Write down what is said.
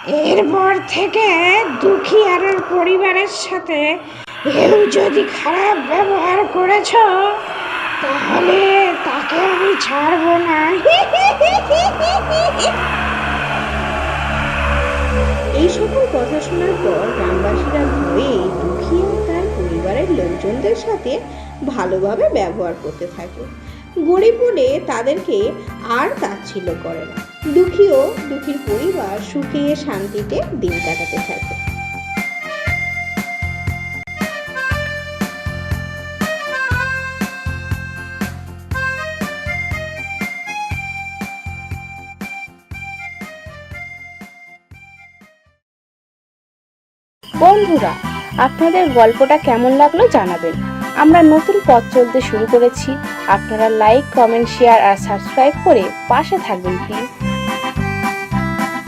এরপর থেকে দুঃখী আর ওর পরিবারের সাথে কেউ যদি খারাপ ব্যবহার করেছ তাহলে তাকে আমি ছাড়বো না। এই সকল কথা শোনার পর গ্রামবাসীরা ভয়ে দুঃখী আর তার পরিবারের লোকজনদের সাথে ভালোভাবে ব্যবহার করতে থাকে। গরিব বলে তাদেরকে আর তাচ্ছিল্য করে না। দুঃখীও দুঃখীর পরিবার সুখে শান্তিতে দিন কাটাতে থাকে। বন্ধুরা, আপনাদের গল্পটা কেমন লাগলো জানাবেন। আমরা নতুন পথ চলতে শুরু করেছি। আপনারা লাইক, কমেন্ট, শেয়ার আর সাবস্ক্রাইব করে পাশে থাকবেন প্লিজ।